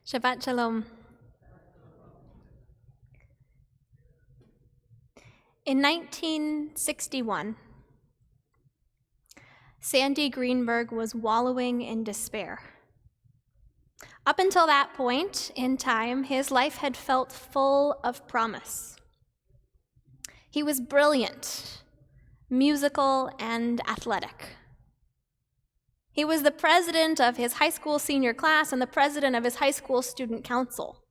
Shabbat Shalom. In 1961, Sandy Greenberg was wallowing in despair. Up until that point in time, his life had felt full of promise. He was brilliant, musical, and athletic. He was the president of his high school senior class and the president of his high school student council.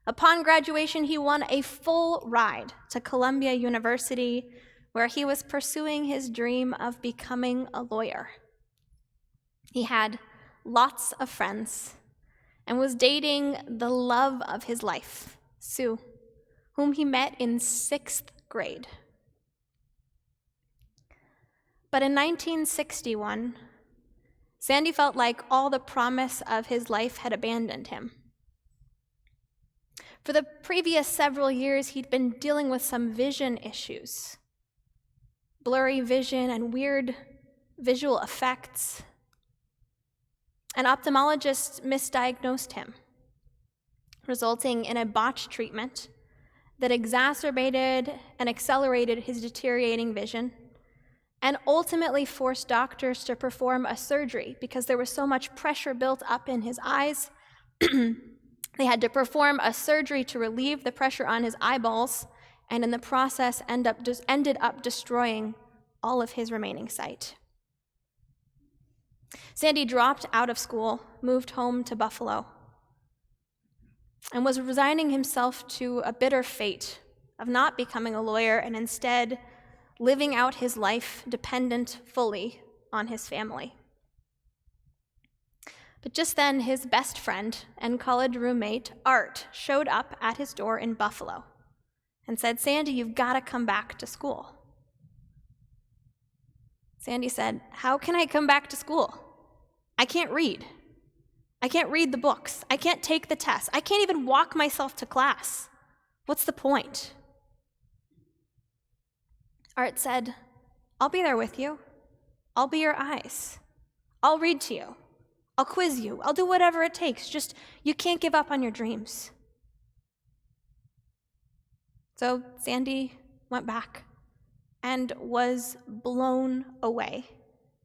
Upon graduation, he won a full ride to Columbia University, where he was pursuing his dream of becoming a lawyer. He had lots of friends and was dating the love of his life, Sue, whom he met in 6th grade. But in 1961, Sandy felt like all the promise of his life had abandoned him. For the previous several years, he'd been dealing with some vision issues, blurry vision and weird visual effects. An ophthalmologist misdiagnosed him, resulting in a botched treatment that exacerbated and accelerated his deteriorating vision, and ultimately forced doctors to perform a surgery because there was so much pressure built up in his eyes. They had to perform a surgery to relieve the pressure on his eyeballs, and in the process ended up destroying all of his remaining sight. Sandy dropped out of school, moved home to Buffalo, and was resigning himself to a bitter fate of not becoming a lawyer and instead living out his life dependent fully on his family. But just then, his best friend and college roommate, Art, showed up at his door in Buffalo and said, "Sandy, you've got to come back to school." Sandy said, "How can I come back to school? I can't read. I can't read the books. I can't take the tests. I can't even walk myself to class. What's the point?" Art said, "I'll be there with you. I'll be your eyes. I'll read to you. I'll quiz you. I'll do whatever it takes. Just, you can't give up on your dreams." So Sandy went back and was blown away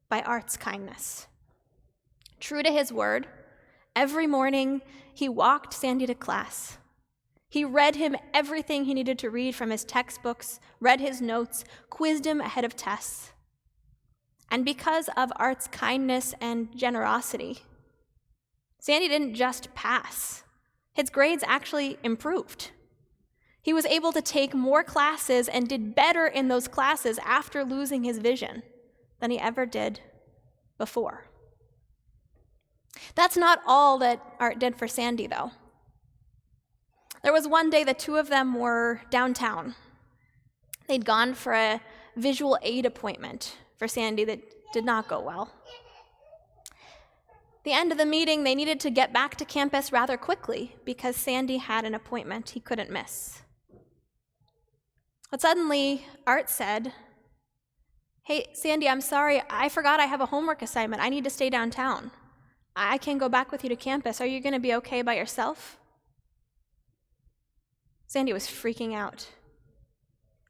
by Art's kindness. True to his word, every morning he walked Sandy to class. He read him everything he needed to read from his textbooks, read his notes, quizzed him ahead of tests. And because of Art's kindness and generosity, Sandy didn't just pass. His grades actually improved. He was able to take more classes and did better in those classes after losing his vision than he ever did before. That's not all that Art did for Sandy, though. There was one day the two of them were downtown. They'd gone for a visual aid appointment for Sandy that did not go well. At the end of the meeting, they needed to get back to campus rather quickly because Sandy had an appointment he couldn't miss. But suddenly, Art said, "Hey, Sandy, I'm sorry, I forgot I have a homework assignment. I need to stay downtown. I can't go back with you to campus. Are you going to be okay by yourself?" Sandy was freaking out.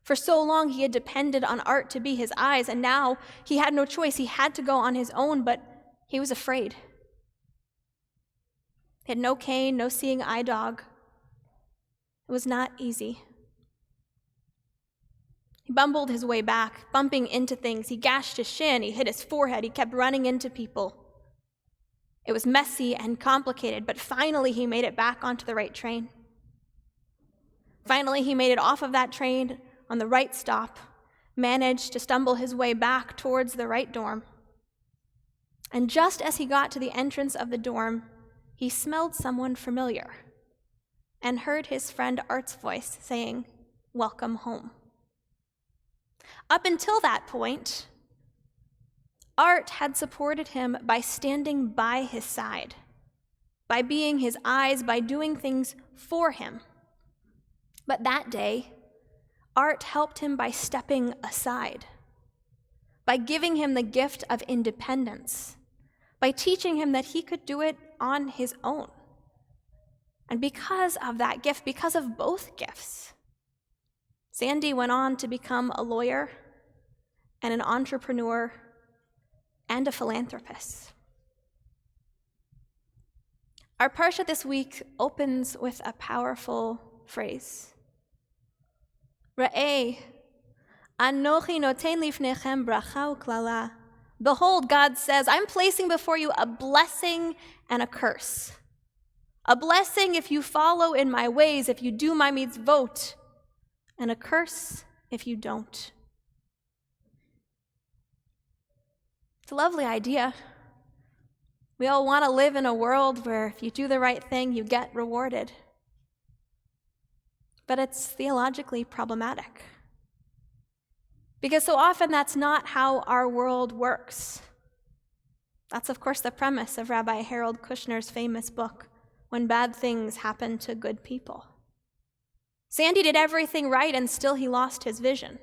For so long, he had depended on Art to be his eyes, and now he had no choice. He had to go on his own, but he was afraid. He had no cane, no seeing eye dog. It was not easy. He bumbled his way back, bumping into things. He gashed his shin, he hit his forehead, he kept running into people. It was messy and complicated, but finally he made it back onto the right train. Finally, he made it off of that train on the right stop, managed to stumble his way back towards the right dorm. And just as he got to the entrance of the dorm, he smelled someone familiar and heard his friend Art's voice saying, "Welcome home." Up until that point, Art had supported him by standing by his side, by being his eyes, by doing things for him. But that day, Art helped him by stepping aside, by giving him the gift of independence, by teaching him that he could do it on his own. And because of that gift, because of both gifts, Sandy went on to become a lawyer and an entrepreneur and a philanthropist. Our parsha this week opens with a powerful phrase. Ra'eh, anochi noten lifnechem bracha u'klala. Behold, God says, I'm placing before you a blessing and a curse. A blessing if you follow in my ways, if you do my mitzvot, and a curse if you don't. It's a lovely idea. We all want to live in a world where if you do the right thing, you get rewarded. But it's theologically problematic. Because so often that's not how our world works. That's, of course, the premise of Rabbi Harold Kushner's famous book, When Bad Things Happen to Good People. Sandy did everything right and still he lost his vision.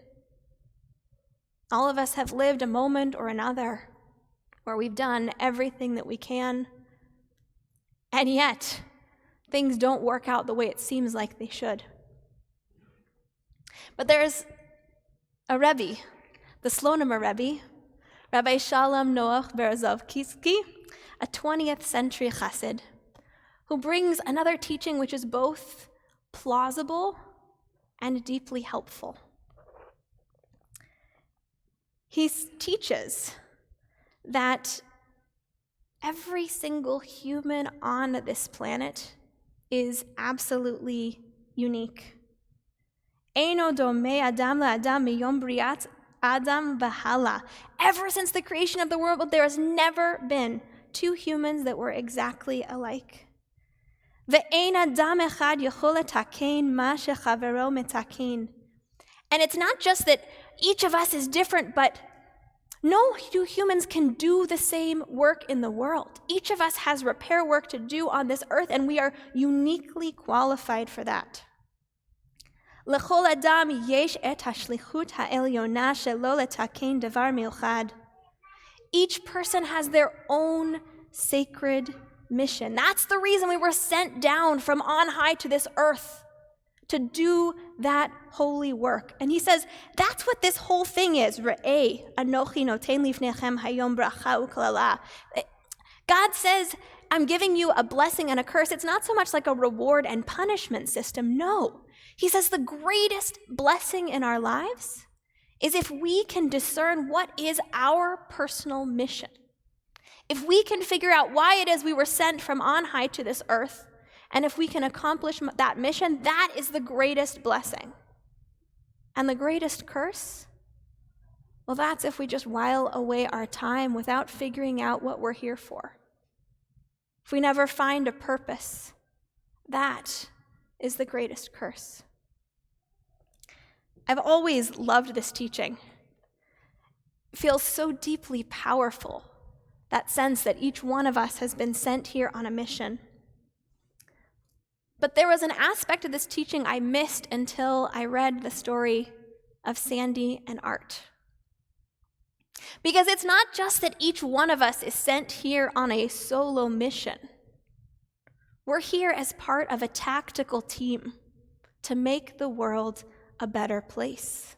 All of us have lived a moment or another where we've done everything that we can, and yet things don't work out the way it seems like they should. But there's a Rebbe, the Slonemer Rebbe, Rabbi Shalom Noach Berezovsky, a 20th century chassid, who brings another teaching which is both plausible and deeply helpful. He teaches that every single human on this planet is absolutely unique. Eino dome Adam la'Adam miyom briat Adam v'hala. Ever since the creation of the world, there has never been two humans that were exactly alike. Ve'ein Adam echad yachol letaken ma shechavero metaken. And it's not just that each of us is different, but no two humans can do the same work in the world. Each of us has repair work to do on this earth, and we are uniquely qualified for that. L'chol adam yesh et hashlichut ha'elyona shelo letaken davar milchad. Each person has their own sacred mission. That's the reason we were sent down from on high to this earth, to do that holy work. And he says, that's what this whole thing is. Re'eh, anochi noten lifnechem hayom bracha u'klala. God says, I'm giving you a blessing and a curse. It's not so much like a reward and punishment system. No. He says the greatest blessing in our lives is if we can discern what is our personal mission. If we can figure out why it is we were sent from on high to this earth, and if we can accomplish that mission, that is the greatest blessing. And the greatest curse? Well, that's if we just while away our time without figuring out what we're here for. If we never find a purpose, that is the greatest curse. I've always loved this teaching. It feels so deeply powerful, that sense that each one of us has been sent here on a mission. But there was an aspect of this teaching I missed until I read the story of Sandy and Art. Because it's not just that each one of us is sent here on a solo mission. We're here as part of a tactical team to make the world a better place.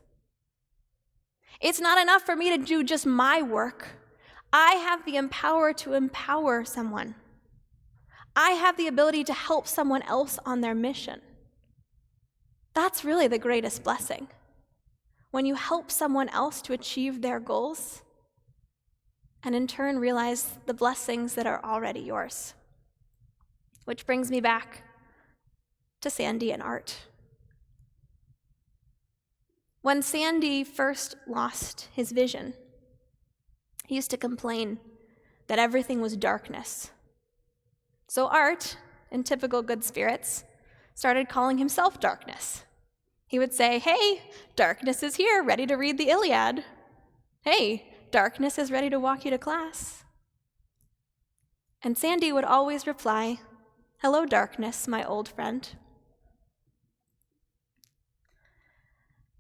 It's not enough for me to do just my work. I have the power to empower someone. I have the ability to help someone else on their mission. That's really the greatest blessing. When you help someone else to achieve their goals, and in turn realize the blessings that are already yours. Which brings me back to Sandy and Art. When Sandy first lost his vision, he used to complain that everything was darkness. So Art, in typical good spirits, started calling himself darkness. He would say, hey, darkness is here, ready to read the Iliad. Hey, darkness is ready to walk you to class. And Sandy would always reply, hello, darkness, my old friend.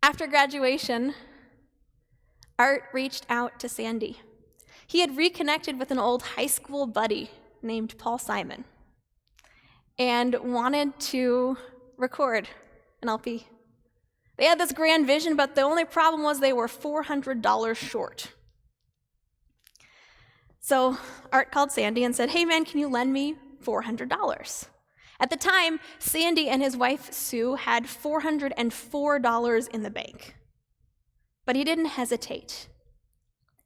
After graduation, Art reached out to Sandy. He had reconnected with an old high school buddy named Paul Simon. and wanted to record an LP. They had this grand vision, but the only problem was they were $400 short. So Art called Sandy and said, "Hey man, can you lend me $400? At the time, Sandy and his wife Sue had $404 in the bank. But he didn't hesitate.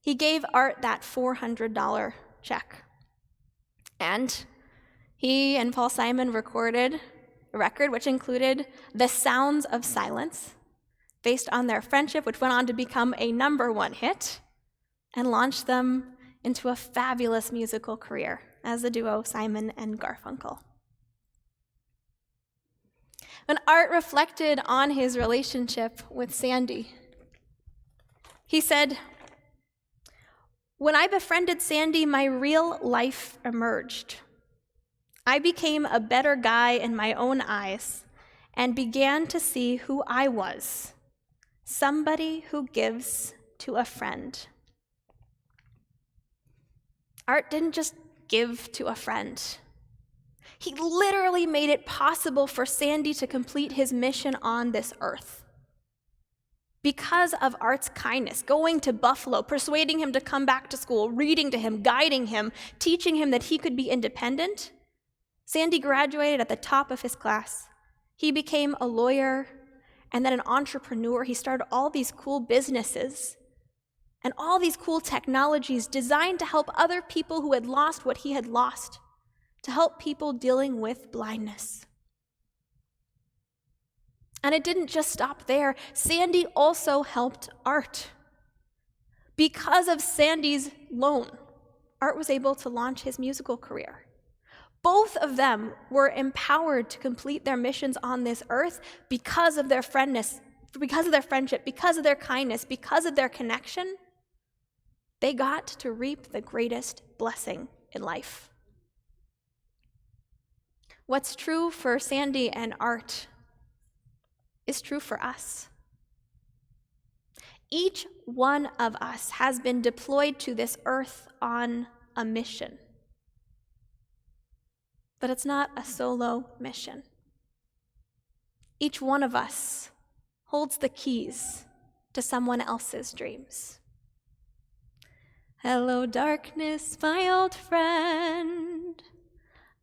He gave Art that $400 check. And he and Paul Simon recorded a record which included The Sounds of Silence, based on their friendship, which went on to become a #1 hit and launched them into a fabulous musical career as the duo Simon and Garfunkel. When Art reflected on his relationship with Sandy, he said, "When I befriended Sandy, my real life emerged. I became a better guy in my own eyes and began to see who I was, somebody who gives to a friend." Art didn't just give to a friend. He literally made it possible for Sandy to complete his mission on this earth. Because of Art's kindness, going to Buffalo, persuading him to come back to school, reading to him, guiding him, teaching him that he could be independent, Sandy graduated at the top of his class. He became a lawyer and then an entrepreneur. He started all these cool businesses and all these cool technologies designed to help other people who had lost what he had lost, to help people dealing with blindness. And it didn't just stop there. Sandy also helped Art. Because of Sandy's loan, Art was able to launch his musical career. Both of them were empowered to complete their missions on this earth because of their friendship, because of their kindness, because of their connection. They got to reap the greatest blessing in life. What's true for Sandy and Art is true for us. Each one of us has been deployed to this earth on a mission. But it's not a solo mission. Each one of us holds the keys to someone else's dreams. Hello, darkness, my old friend.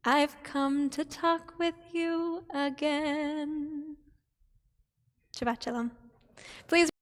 I've come to talk with you again. Shabbat shalom. Please